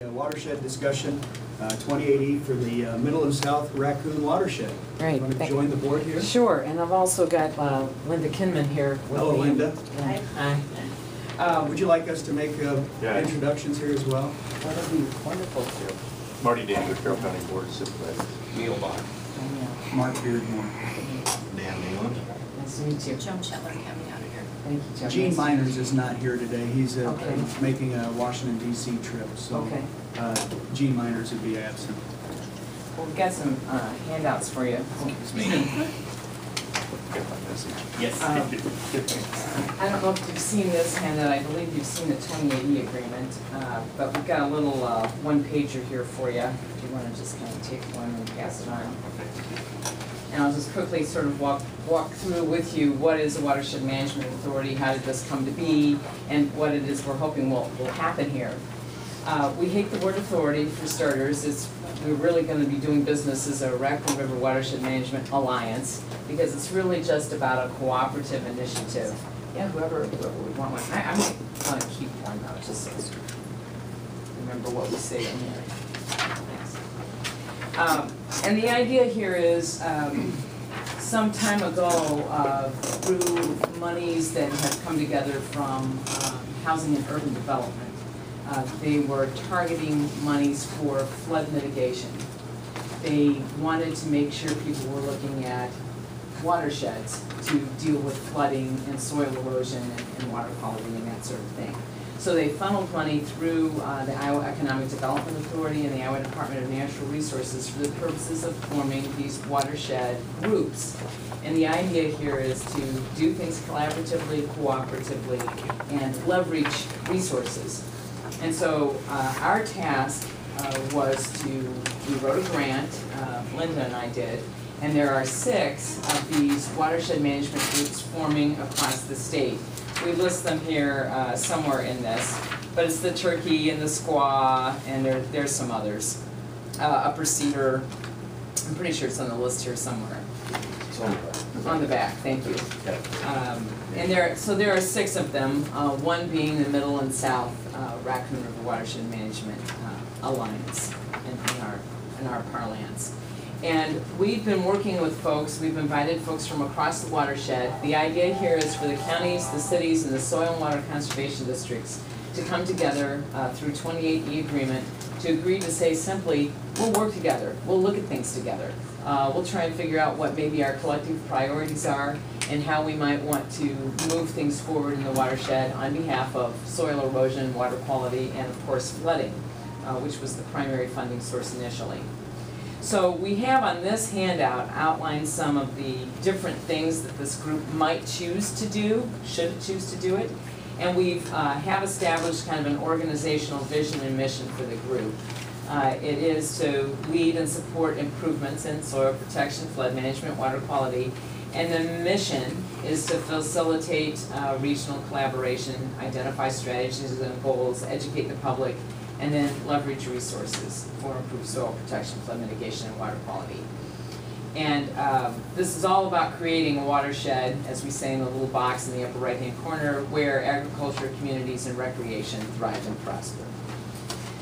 Watershed discussion, 2080 for the Middle and South Raccoon Watershed. Right. Want to join the board here? Sure, and I've also got Linda Kinman here with Hello, me. Linda. Hi. Would you like us to make introductions here as well? That would be wonderful too. Marty Danner, Carroll County Board of Supervisors. Neil Bond. Mark Beardmore. Dan Nealon. Nice to meet you. Joan Shetler coming out of here. Thank you, Joan. Gene Miners is not here today. He's Okay. making a Washington, D.C. trip, so Okay. Gene Miners would be absent. Well, we've got some handouts for you. It's me. Get my message. Yes. I don't know if you've seen this handout. I believe you've seen the 2080 agreement, but we've got a little one-pager here for you. If you want to just kind of take one and pass it on. And I'll just quickly sort of walk through with you what is the Watershed Management Authority, how did this come to be, and what it is we're hoping will happen here. We hate the word authority, for starters. We're really going to be doing business as a Raccoon River Watershed Management Alliance, because it's really just about a cooperative initiative. Yeah, whoever would want one. I'm going to keep one though, just so remember what we say in here. And the idea here is, some time ago, through monies that have come together from housing and urban development, they were targeting monies for flood mitigation. They wanted to make sure people were looking at watersheds to deal with flooding and soil erosion and water quality and that sort of thing. So they funneled money through the Iowa Economic Development Authority and the Iowa Department of Natural Resources for the purposes of forming these watershed groups. And the idea here is to do things collaboratively, cooperatively, and leverage resources. And so our task was we wrote a grant, Linda and I did, and there are 6 of these watershed management groups forming across the state. We list them here somewhere in this, but it's the Turkey and the Squaw, and there's some others. Upper Cedar, I'm pretty sure it's on the list here somewhere. It's on the back. On the back, thank you. And there are 6 of them, one being the Middle and South Raccoon River Watershed Management Alliance in our parlance. And we've been working with folks, we've invited folks from across the watershed. The idea here is for the counties, the cities, and the soil and water conservation districts to come together through 2080 agreement to agree to say simply, we'll work together, we'll look at things together. We'll try and figure out what maybe our collective priorities are and how we might want to move things forward in the watershed on behalf of soil erosion, water quality, and of course flooding, which was the primary funding source initially. So we have on this handout outlined some of the different things that this group might choose to do, should it choose to do it. And we've have established kind of an organizational vision and mission for the group. It is to lead and support improvements in soil protection, flood management, water quality. And the mission is to facilitate regional collaboration, identify strategies and goals, educate the public, and then leverage resources for improved soil protection, flood mitigation, and water quality. And this is all about creating a watershed, as we say in the little box in the upper right-hand corner, where agriculture, communities, and recreation thrive and prosper.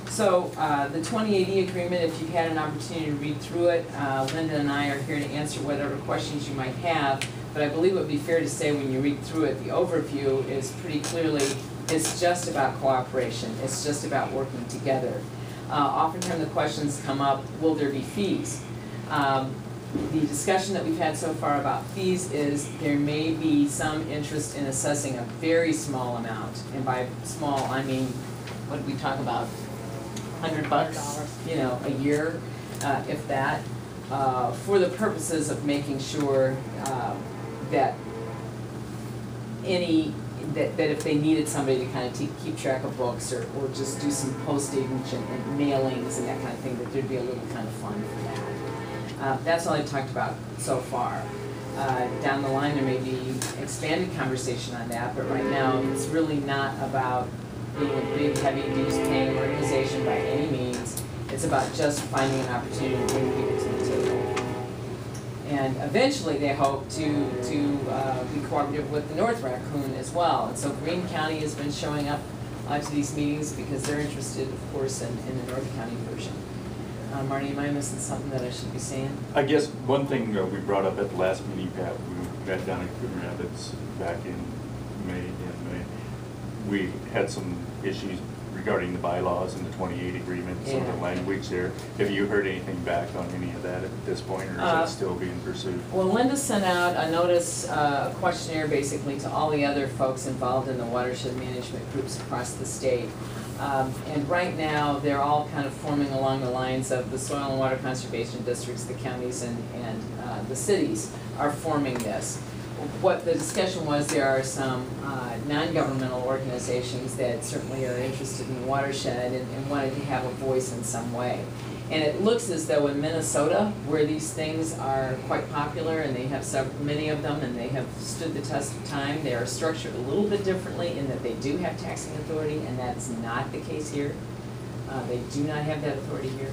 So the 2080 agreement, if you've had an opportunity to read through it, Linda and I are here to answer whatever questions you might have, but I believe it would be fair to say when you read through it, the overview is pretty clearly, it's just about cooperation, it's just about working together. Oftentimes the questions come up, will there be fees? The discussion that we've had so far about fees is there may be some interest in assessing a very small amount, and by small I mean, what did we talk about? $100, you know, a year, if that, for the purposes of making sure that if they needed somebody to kind of keep track of books or just do some postage and mailings and that kind of thing, that there'd be a little kind of fund for that. That's all I've talked about so far. Down the line there may be expanded conversation on that, but right now it's really not about being a big, heavy dues-paying organization by any means. It's about just finding an opportunity to bring people to the table. And eventually they hope to be cooperative with the North Raccoon as well. And so Greene County has been showing up to these meetings because they're interested, of course, in the North County version. Marty, am I missing something that I should be saying? I guess one thing we brought up at the last meeting, Pat, we met down in Coon Rapids back in May. We had some issues regarding the bylaws and the 28 agreement, some of the Yeah. language there. Have you heard anything back on any of that at this point, or is that still being pursued? Well, Linda sent out a notice, a questionnaire basically to all the other folks involved in the watershed management groups across the state. And right now, they're all kind of forming along the lines of the soil and water conservation districts, the counties and the cities are forming this. What the discussion was, there are some non-governmental organizations that certainly are interested in the watershed and wanted to have a voice in some way. And it looks as though in Minnesota, where these things are quite popular and they have many of them and they have stood the test of time, they are structured a little bit differently in that they do have taxing authority, and that's not the case here. They do not have that authority here.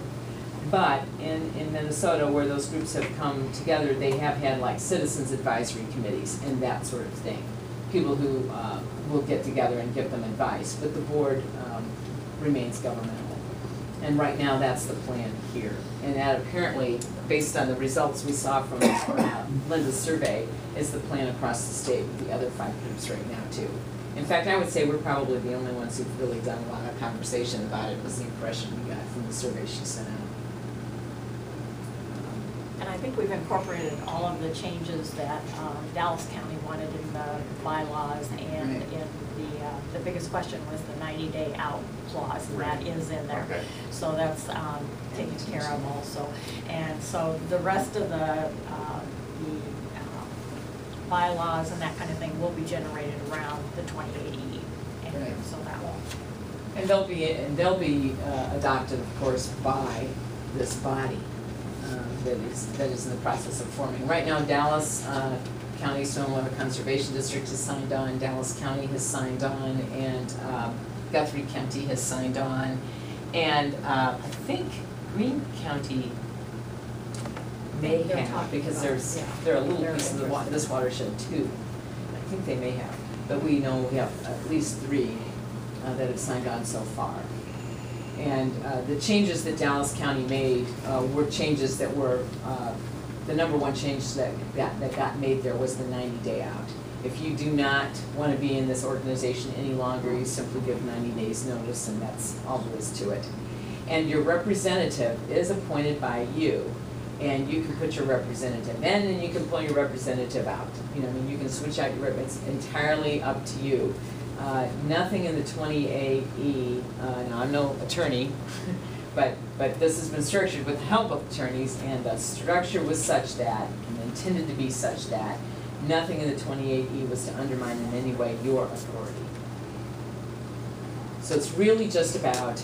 But in Minnesota, where those groups have come together, they have had like citizens advisory committees and that sort of thing. People who will get together and give them advice, but the board remains governmental. And right now, that's the plan here. And that apparently, based on the results we saw from Linda's survey, is the plan across the state with the other 5 groups right now too. In fact, I would say we're probably the only ones who've really done a lot of conversation about it, was the impression we got from the survey she sent out. And I think we've incorporated all of the changes that Dallas County wanted in the bylaws, and Right. in the biggest question was the 90-day out clause, and that is in there. Okay. So that's taken care of also. And so the rest of the bylaws and that kind of thing will be generated around the 2080. And Right. so that will. And they'll be adopted, of course, by this body that is in the process of forming. Right now, Dallas County Soil and Water Conservation District has signed on, Dallas County has signed on, and Guthrie County has signed on, and I think Greene County may They're have, talking because about, they're a little they're piece of interested. this watershed too. I think they may have, but we know we have at least 3 that have signed on so far. And the changes that Dallas County made were changes that were, the number one change that got made there was the 90-day out. If you do not want to be in this organization any longer, you simply give 90 days notice, and that's all there is to it. And your representative is appointed by you, and you can put your representative in, and you can pull your representative out. You know, I mean, you can switch out your rep, it's entirely up to you. Nothing in the 28E, now I'm no attorney, but this has been structured with the help of attorneys, and the structure was such that, and intended to be such that, nothing in the 28E was to undermine in any way your authority. So it's really just about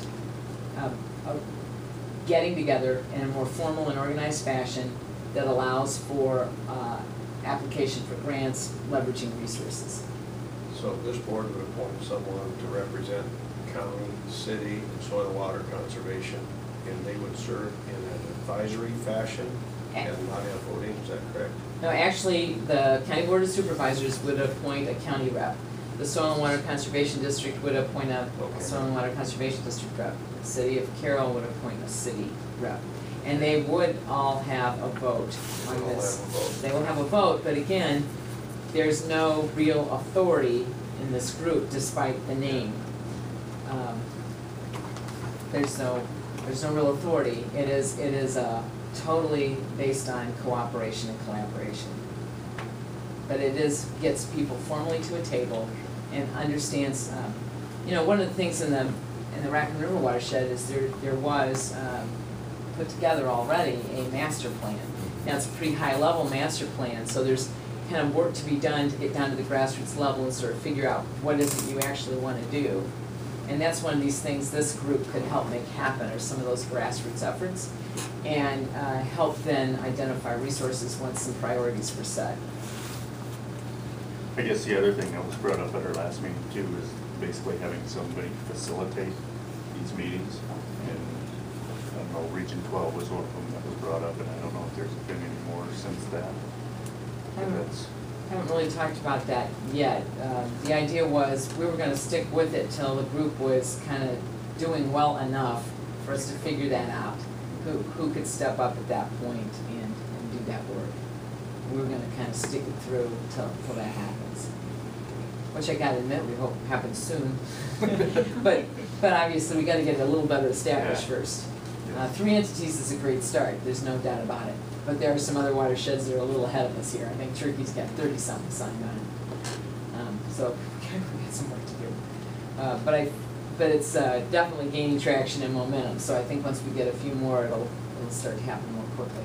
getting together in a more formal and organized fashion that allows for application for grants, leveraging resources. So this board would appoint someone to represent county, city, and soil and water conservation, and they would serve in an advisory fashion and not have voting, is that correct? No, actually, the County Board of Supervisors would appoint a county rep. The Soil and Water Conservation District would appoint a Soil and Water Conservation District rep. The City of Carroll would appoint a city rep. And they would all have a vote on They all this. have a vote. They will have a vote, but again, there's no real authority in this group despite the name. There's no real authority. It is totally based on cooperation and collaboration. But it gets people formally to a table and understands, you know, one of the things in the Raccoon River watershed is there was put together already a master plan. Now it's a pretty high level master plan, so there's kind of work to be done to get down to the grassroots level and sort of figure out what is it you actually want to do. And that's one of these things this group could help make happen, or some of those grassroots efforts, and help then identify resources once some priorities were set. I guess the other thing that was brought up at our last meeting too is basically having somebody facilitate these meetings. And I don't know, Region 12 was one of them that was brought up, and I don't know if there's been any more since that. But that's, Haven't really talked about that yet. The idea was we were gonna stick with it till the group was kind of doing well enough for us to figure that out. Who could step up at that point and do that work. We were gonna kind of stick it through till that happens. Which I gotta admit, we hope happens soon. But obviously, we gotta get it a little better established Yeah. first. 3 entities is a great start, there's no doubt about it. But there are some other watersheds that are a little ahead of us here. I think Turkey's got 30-something signed on it. So we got some work to do. But it's definitely gaining traction and momentum. So I think once we get a few more, it'll start to happen more quickly.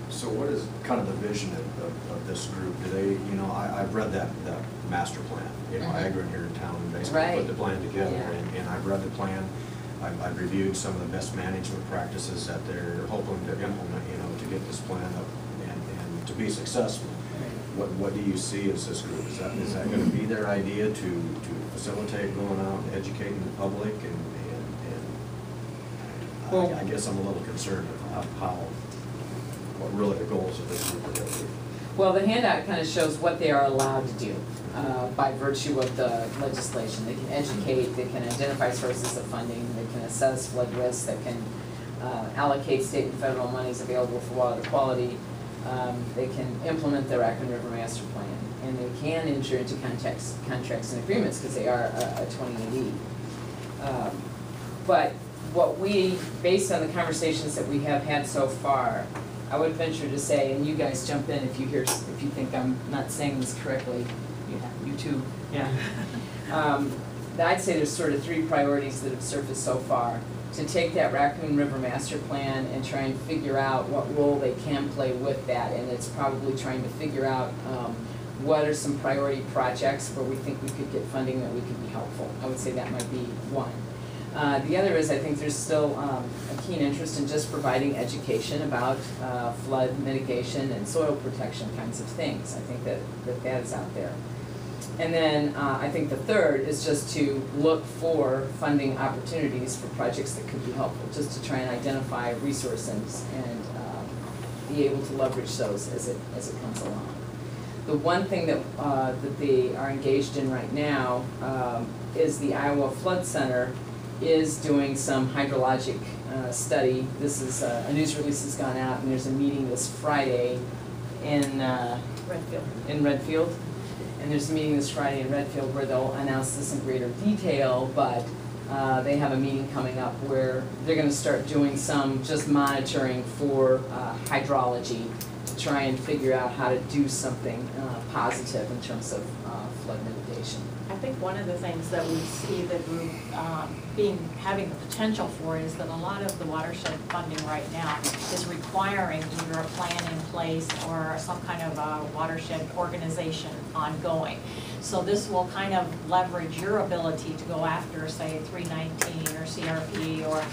So what is kind of the vision of this group? Do they, I've read that master plan. Agron here in town basically Right. put the plan together, Yeah. and I've read the plan. I've reviewed some of the best management practices that they're hoping to implement, to get this plan up and to be successful. What do you see as this group? Is that going to be their idea to facilitate going out and educating the public? Well- I guess I'm a little concerned of what really the goals of this group are going to be. Well, the handout kind of shows what they are allowed to do by virtue of the legislation. They can educate, they can identify sources of funding, they can assess flood risks, they can allocate state and federal monies available for water quality. They can implement the Raccoon River Master Plan, and they can enter into contracts and agreements because they are a 28E. But what we, based on the conversations that we have had so far, I would venture to say, and you guys jump in if you think I'm not saying this correctly, you too, yeah. I'd say there's sort of 3 priorities that have surfaced so far. To take that Raccoon River Master Plan and try and figure out what role they can play with that, and it's probably trying to figure out what are some priority projects where we think we could get funding that we could be helpful. I would say that might be one. The other is I think there's still a keen interest in just providing education about flood mitigation and soil protection kinds of things. I think that is out there. And then I think the third is just to look for funding opportunities for projects that could be helpful, just to try and identify resources and be able to leverage those as it comes along. The one thing that they are engaged in right now is the Iowa Flood Center is doing some hydrologic study. This is a news release has gone out, and there's a meeting this Friday in Redfield. And there's a meeting this Friday in Redfield where they'll announce this in greater detail, but they have a meeting coming up where they're going to start doing some just monitoring for hydrology to try and figure out how to do something positive in terms of flood mitigation. I think one of the things that we see the group having the potential for is that a lot of the watershed funding right now is requiring either a plan in place or some kind of a watershed organization ongoing. So this will kind of leverage your ability to go after, say, 319 or CRP or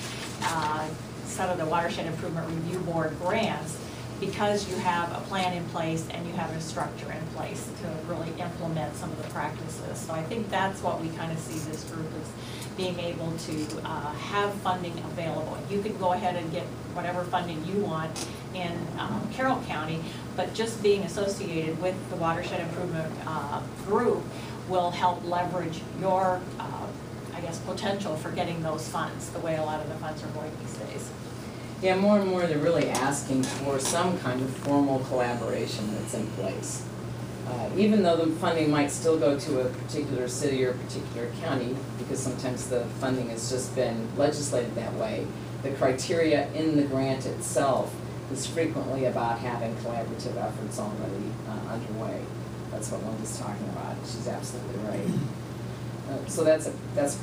some of the Watershed Improvement Review Board grants, because you have a plan in place and you have a structure in place to really implement some of the practices. So I think that's what we kind of see this group as being able to have funding available. You can go ahead and get whatever funding you want in Carroll County, but just being associated with the Watershed Improvement Group will help leverage your, I guess, potential for getting those funds, the way a lot of the funds are going these days. Yeah, more and more they're really asking for some kind of formal collaboration that's in place. Even though the funding might still go to a particular city or a particular county, because sometimes the funding has just been legislated that way, the criteria in the grant itself is frequently about having collaborative efforts already underway. That's what Linda's talking about. She's absolutely right. So that's a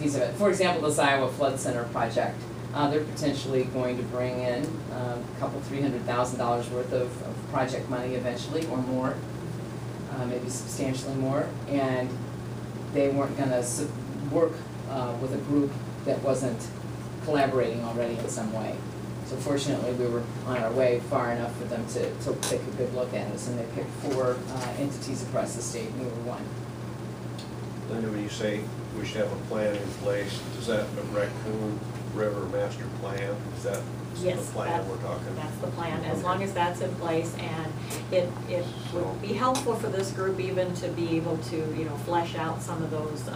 piece of it. For example, this Iowa Flood Center project. They're potentially going to bring in a couple $300,000 worth of project money eventually, or more, maybe substantially more. And they weren't going to work with a group that wasn't collaborating already in some way. So fortunately, we were on our way far enough for them to take a good look at us, and they picked 4 entities across the state, and we were one. Linda, when you say we should have a plan in place, does that Raccoon River master plan, is that the Yes, plan we're talking? that's the plan, as long as that's in place, and it would be helpful for this group even to be able to, you know, flesh out some of those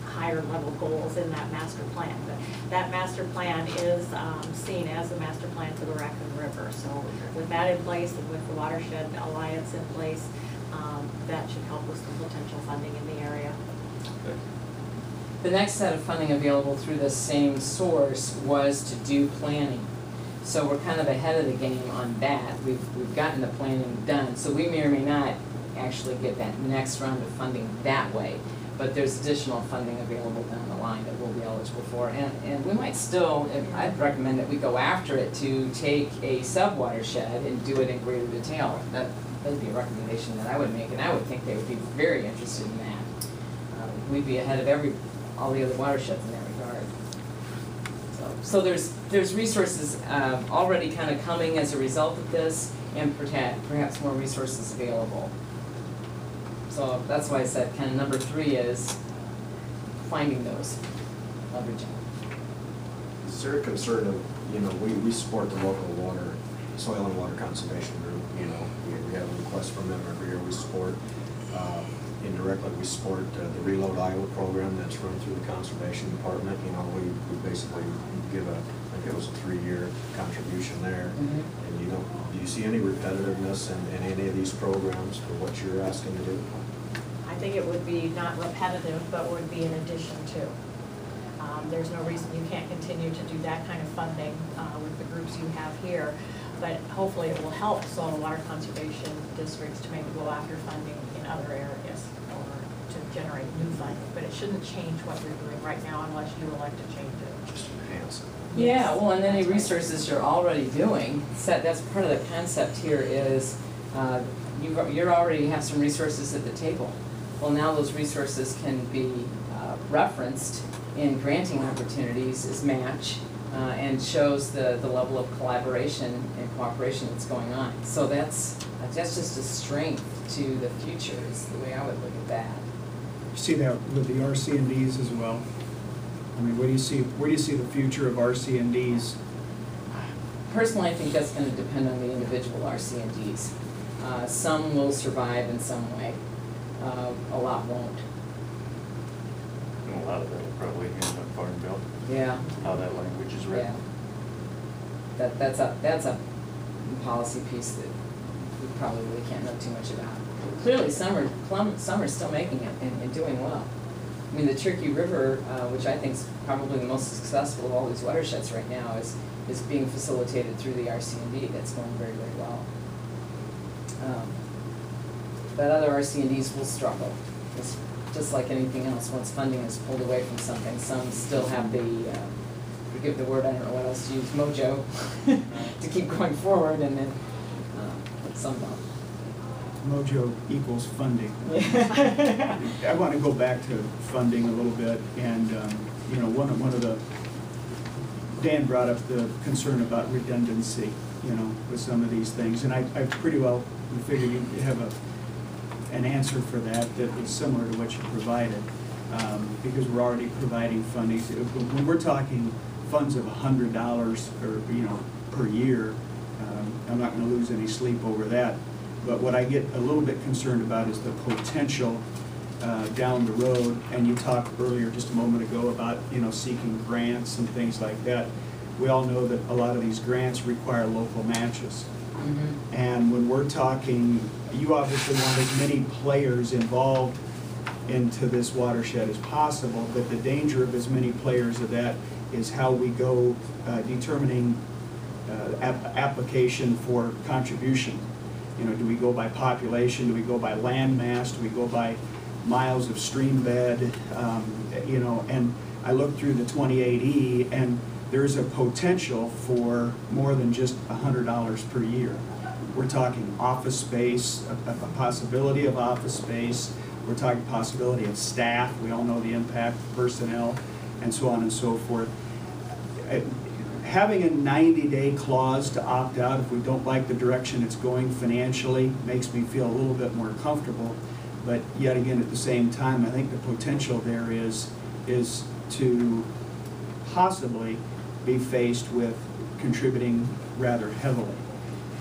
higher level goals in that master plan. But that master plan is seen as the master plan for the Raccoon River, so with that in place and with the Watershed Alliance in place, that should help with some potential funding in the area. Okay. The next set of funding available through the same source was to do planning. So we're kind of ahead of the game on that. We've gotten the planning done, so we may or may not actually get that next round of funding that way. But there's additional funding available down the line that we'll be eligible for. And we might still, I'd recommend that we go after it to take a sub-watershed and do it in greater detail. That'd be a recommendation that I would make, and I would think they would be very interested in that. We'd be ahead of all the other watersheds in that regard. So there's resources already kind of coming as a result of this, and perhaps more resources available. So that's why I said kind of number 3 is finding those, leveraging. Is there a concern of, you know, we support the local soil and water conservation group, you know, we have a request from them every year, we support, indirectly we support the Reload Iowa program that's run through the conservation department, you know, we basically give I think it was a 3-year contribution there. Mm-hmm. And do you see any repetitiveness in any of these programs for what you're asking to do? I think it would be not repetitive, but would be in addition to. There's no reason you can't continue to do that kind of funding with the groups you have here, but hopefully it will help soil and water conservation districts to maybe go after funding in other areas or to generate new funding, but it shouldn't change what you're doing right now unless you elect to change it. Just enhance it. Yeah, well, and any resources you're already doing, that's part of the concept here is you already have some resources at the table. Well, now those resources can be referenced in granting opportunities as match and shows the level of collaboration and cooperation that's going on. So that's just a strength to the future is the way I would look at that. You see that with the RC&Ds as well? I mean, where do you see the future of RC&Ds? Personally, I think that's going to depend on the individual RC&Ds. Some will survive in some way, a lot won't. And a lot of that will probably end up Farm Bill, Yeah. how that language is written. Yeah. That's a policy piece that we probably really can't know too much about. Clearly, some are still making it and doing well. I mean, the Turkey River, which I think is probably the most successful of all these watersheds right now, is being facilitated through the RC&D. That's going very, very well. But other RC&Ds will struggle. It's just like anything else. Once funding is pulled away from something, some still have the, forgive the word, I don't know what else to use, mojo, to keep going forward, and then some don't. Mojo equals funding. I want to go back to funding a little bit, and you know, one of the, Dan brought up the concern about redundancy, you know, with some of these things, and I pretty well figured you have an answer for that was similar to what you provided, because we're already providing funding. When we're talking funds of $100 or per year, I'm not going to lose any sleep over that. But what I get a little bit concerned about is the potential down the road. And you talked earlier, just a moment ago, about seeking grants and things like that. We all know that a lot of these grants require local matches. Mm-hmm. And when we're talking, you obviously want as many players involved into this watershed as possible, but the danger of as many players of that is how we go determining application for contribution. Do we go by population? Do we go by land mass? Do we go by miles of stream bed? And I looked through the 28E, and there's a potential for more than just $100 per year. We're talking office space, a possibility of office space. We're talking possibility of staff. We all know the impact of personnel, and so on and so forth. Having a 90-day clause to opt out if we don't like the direction it's going financially makes me feel a little bit more comfortable. But yet again, at the same time, I think the potential there is to possibly be faced with contributing rather heavily,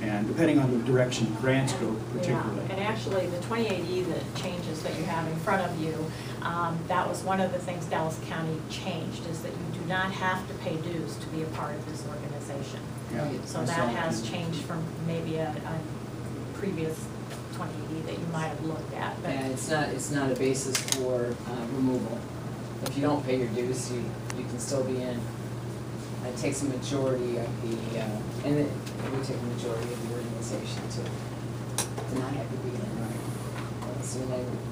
and depending on the direction grants go particularly. Yeah, and actually, the 28E, the changes that you have in front of you, that was one of the things Dallas County changed, is that you do not have to pay dues to be a part of this organization. Yeah, So I that saw has changed from maybe a previous 28E that you might have looked at. But And it's not a basis for removal. If you don't pay your dues, you can still be in. It takes a majority of the, and it would take a majority of the organization to not have to be in.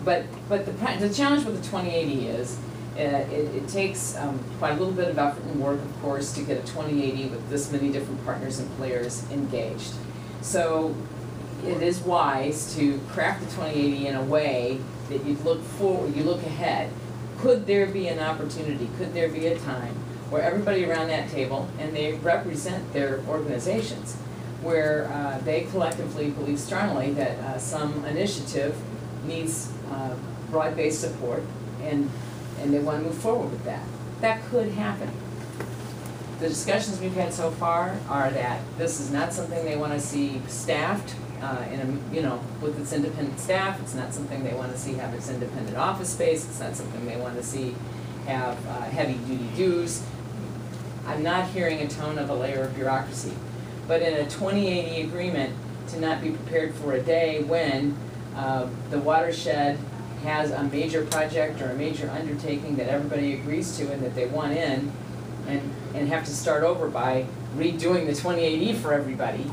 But the challenge with the 2080 is, it takes quite a little bit of effort and work, of course, to get a 2080 with this many different partners and players engaged. So it is wise to craft the 2080 in a way that you look forward, you look ahead. Could there be an opportunity, could there be a time where everybody around that table, and they represent their organizations, where they collectively believe strongly that some initiative needs broad-based support, and they want to move forward with that. That could happen. The discussions we've had so far are that this is not something they want to see staffed with its independent staff. It's not something they want to see have its independent office space. It's not something they want to see have heavy-duty dues. I'm not hearing a tone of a layer of bureaucracy. But in a 2080 agreement, to not be prepared for a day when the Watershed has a major project or a major undertaking that everybody agrees to and that they want in, and have to start over by redoing the 2080 for everybody.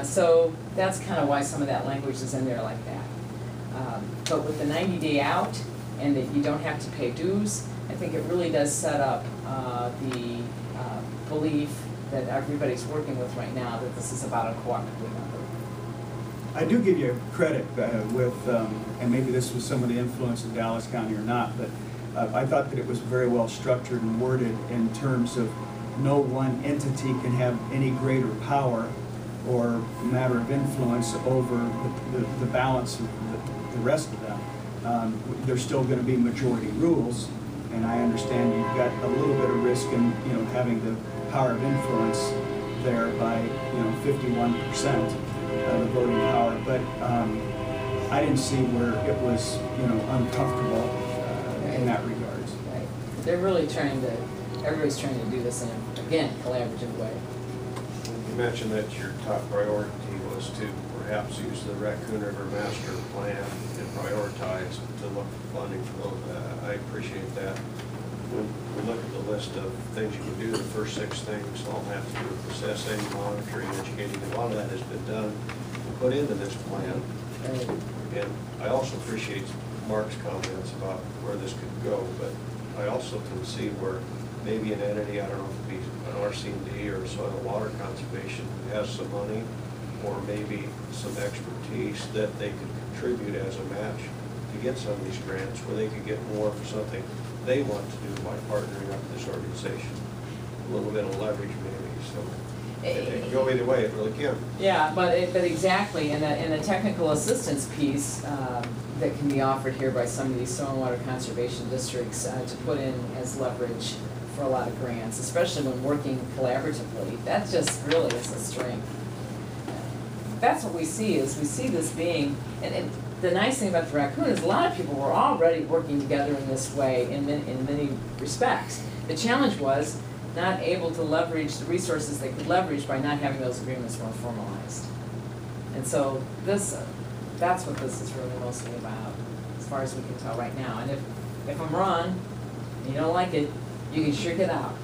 So that's kind of why some of that language is in there like that. But with the 90-day out, and that you don't have to pay dues, I think it really does set up the belief that everybody's working with right now, that this is about a cooperative effort. I do give you credit with, and maybe this was some of the influence of Dallas County or not, but I thought that it was very well structured and worded in terms of no one entity can have any greater power or matter of influence over the balance of the rest of them. There's still going to be majority rules, and I understand you've got a little bit of risk in having the power of influence there by 51% of the voting power, but I didn't see where it was uncomfortable in that regards. Right. They're really everybody's trying to do this in a, again, collaborative way. You mentioned that your top priority was to perhaps use the Raccoon River Master Plan and prioritize to look for funding for those. I appreciate that. When we look at the list of things you can do, the first 6 things all have to do with assessing, monitoring, educating, and a lot of that has been done and put into this plan. Right. And I also appreciate Mark's comments about where this could go, but I also can see where maybe an entity, I don't know if it be an RC&D or soil and water conservation, has some money or maybe some expertise that they could contribute as a match to get some of these grants, where they could get more for something they want to do by partnering up with this organization. A little bit of leverage maybe, so it can go either way, it really can. Yeah, but exactly, and a technical assistance piece that can be offered here by some of these soil and water conservation districts to put in as leverage for a lot of grants, especially when working collaboratively. That just really is a strength. That's what we see this being, and the nice thing about the Raccoon is a lot of people were already working together in this way in many respects. The challenge was not able to leverage the resources they could leverage by not having those agreements more formalized. And so that's what this is really mostly about, as far as we can tell right now. And if I'm wrong, and you don't like it, you can sure get out.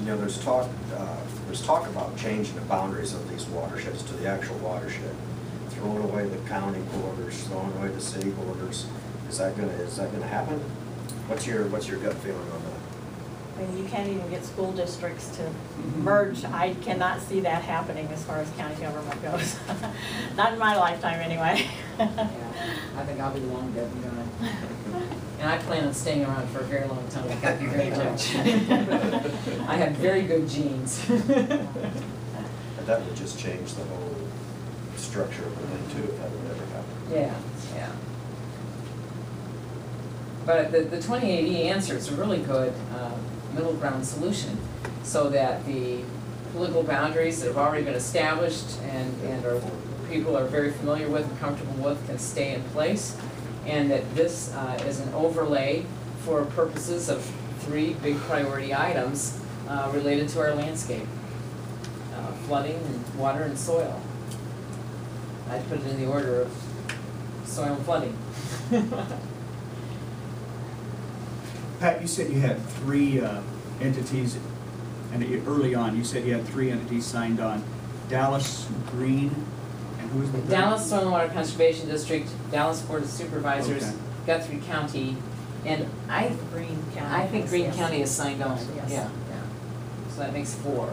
There's talk about changing the boundaries of these watersheds to the actual watershed, throwing away the county borders, throwing away the city borders. Is that gonna happen? What's your gut feeling on that? I mean, you can't even get school districts to merge. I cannot see that happening as far as county government goes. Not in my lifetime, anyway. Yeah, I think I'll be the one dead and gone. And I plan on staying around for a very long time. Thank you very much. I have very good genes. But that would just change the whole structure of the thing too, if that would ever happen. Yeah. But the 2080 answers are really good. middle ground solution, so that the political boundaries that have already been established and are, people are very familiar with and comfortable with can stay in place, and that this is an overlay for purposes of 3 big priority items related to our landscape. Flooding and water and soil. I'd put it in the order of soil and flooding. Pat, you said you had 3 entities, and early on, you said you had 3 entities signed on. Dallas Green, and who was the third? Dallas Soil and Water Conservation District, Dallas Board of Supervisors, Okay. Guthrie County, and I Greene County. I think Greene yes. County is signed on, Yes. yeah. So that makes 4.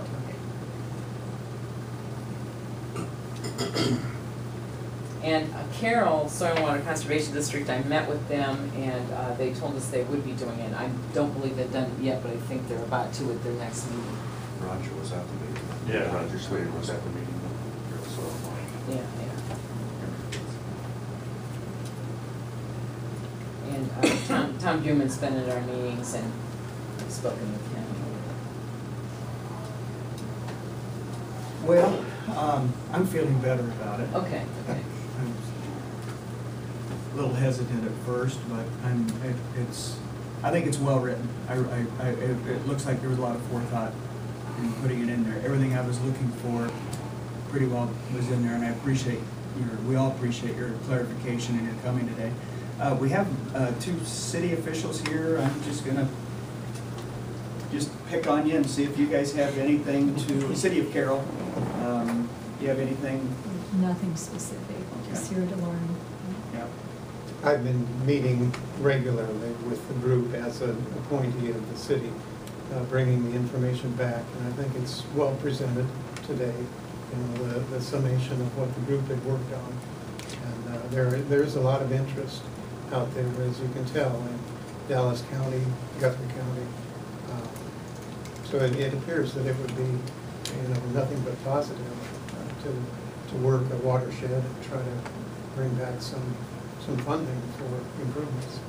And Carroll Soil and Water Conservation District, I met with them and they told us they would be doing it. I don't believe they've done it yet, but I think they're about to at their next meeting. Roger was at the meeting. Yeah, Roger Slater was at the meeting. So, Yeah, yeah. And Tom Buman's been at our meetings and I've spoken with him. Well, I'm feeling better about it. Okay, okay. I'm a little hesitant at first, but I think it's well written. It looks like there was a lot of forethought in putting it in there. Everything I was looking for pretty well was in there, and we all appreciate your clarification and your coming today. We have 2 city officials here. I'm just gonna pick on you and see if you guys have anything to, City of Carroll, do you have anything? Nothing specific, just here to learn. Yeah. I've been meeting regularly with the group as an appointee of the city, bringing the information back, and I think it's well presented today, the summation of what the group had worked on. And there's a lot of interest out there, as you can tell, in Dallas County, Guthrie County. So it appears that it would be, nothing but positive to work a watershed and try to bring back some funding for improvements.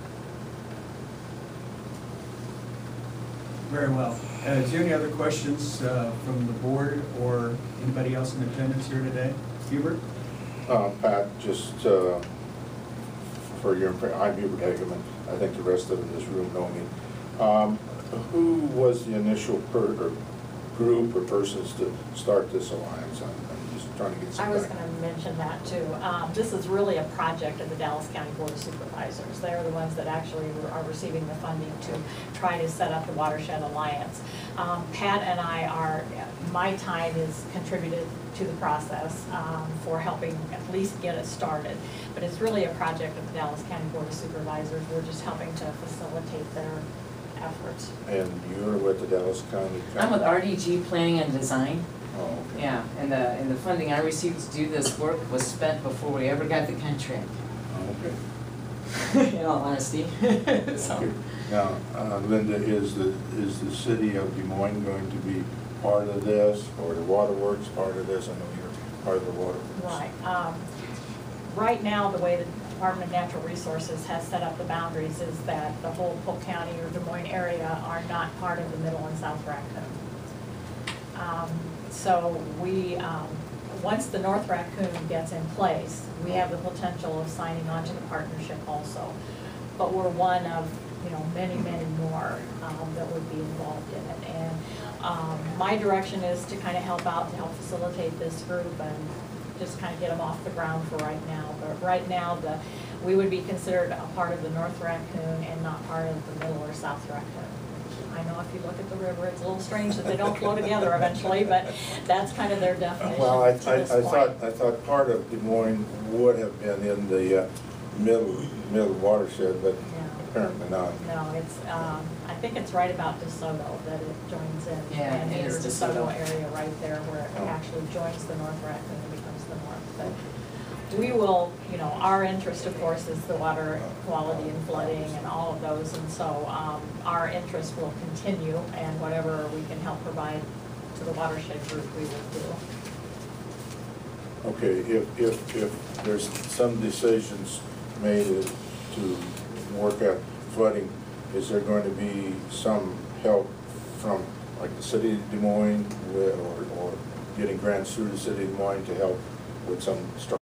Very well. Is there any other questions from the board or anybody else in attendance here today? Hubert? Pat, just for your information, I'm Hubert Hageman. I think the rest of this room know me. Who was the initial group or persons to start this alliance? I'm just trying to get some I was background. going to mention that too. This is really a project of the Dallas County Board of Supervisors. They're the ones that actually are receiving the funding to try to set up the Watershed Alliance. Pat and my time is contributed to the process for helping at least get it started. But it's really a project of the Dallas County Board of Supervisors. We're just helping to facilitate their efforts. And you're with the Dallas County? I'm with RDG Planning and Design. Oh, okay. Yeah, and the funding I received to do this work was spent before we ever got the contract. Oh, okay. In all honesty. So. Okay. Now, Linda, is the city of Des Moines going to be part of this, or the waterworks part of this? I know you're part of the waterworks. Right. Right now, the way the Department of Natural Resources has set up the boundaries is that the whole Polk County or Des Moines area are not part of the Middle and South Raccoon. So once the North Raccoon gets in place, we have the potential of signing on to the partnership also. But we're one of many, many more that would be involved in it. And my direction is to kind of help out, to help facilitate this group and just kind of get them off the ground for right now. But right now, we would be considered a part of the North Raccoon and not part of the Middle or South Raccoon. I know if you look at the river, it's a little strange that they don't flow together eventually, but that's kind of their definition Well, I to this point. thought part of Des Moines would have been in the middle watershed, but Yeah. apparently not. No, it's, I think it's right about DeSoto that it joins in. Yeah, And it there's is DeSoto DeSoto. area right there where it Oh. actually joins the North Raccoon and becomes the North. But we will, our interest, of course, is the water quality and flooding and all of those. And so our interest will continue, and whatever we can help provide to the watershed group, we will do. Okay, if there's some decisions made to work at flooding, is there going to be some help from like the city of Des Moines or getting grants through the city of Des Moines to help with some